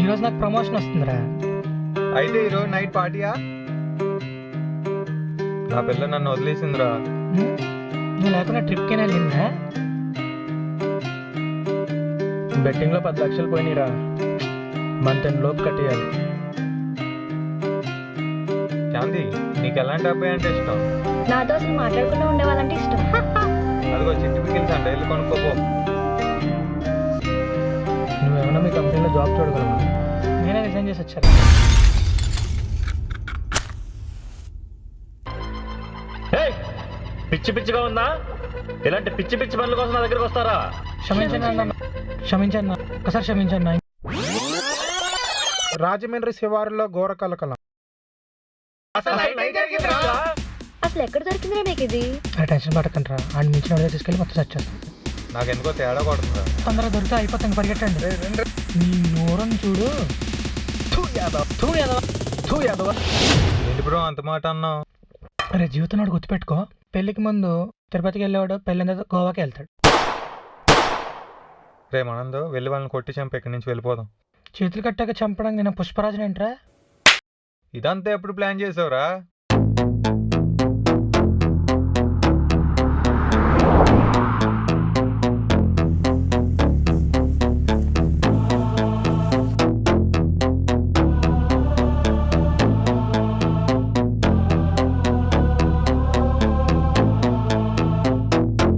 ఈరోజు నాకు ప్రమోషన్ వస్తుందిరా. అయితే ఈరోజు నైట్ పార్టీయా? నా పిల్ల నన్ను వదిలేసిందిరా. నువ్వు లేకుండా ట్రిప్కి వెళ్ళిందా? బెట్టింగ్లో 10 లక్షలు పోయినరా. మంత్ ఎండ్ లోపు కట్టేయాలి. శాంతి, నీకు ఎలాంటి అబ్బాయి అంటే ఇష్టం? నాతో అసలు మాట్లాడకుండా ఉండేవాళ్ళంటే ఇష్టం. అదిగో చిట్టి పికిల్స్ అంట, వెళ్ళి కొనుక్కోపో. నువ్వేమన్నా మీ కంపెనీలో జాబ్ చూడగలవా? నేనే రిజైన్ చేసి వచ్చాను. పిచ్చి పిచ్చిగా ఉందా? ఇలాంటి పిచ్చి పిచ్చి పనుల కోసం నా దగ్గరకు వస్తారా? క్షమించండి అన్న, క్షమించండి, ఒకసారి క్షమించండి అన్న. రాజమండ్రి శివారులో ఘోర కలకలం. అసలు ఎక్కడ దొరికిందిరా మీకు ఇది? టెన్షన్ పడకండి రా, ఆయన మించిన వాడిగా తీసుకెళ్ళి మొత్తం వచ్చేస్తాం. నాకెందుకో తేడా కొడుతుందా. తొందరగా దొరికితే అయిపోతాను, పరిగెట్టండి. నీ నోరని చూడు. ఏంటి బ్రో అంత మాట అన్నావు? అరే జీవితం నాడు గుర్తుపెట్టుకో, పెళ్లికి ముందు తిరుపతికి వెళ్ళేవాడు పెళ్ళిన తర్వాత గోవాకి వెళ్తాడు. రే మనందో వెళ్ళి వాళ్ళని కొట్టి చంపి ఇక్కడి నుంచి వెళ్ళిపోదాం. చేతులు కట్టాక చంపడానికి నేను పుష్పరాజుని ఏంట్రా? ఇదంతా ఎప్పుడు ప్లాన్ చేసావురా?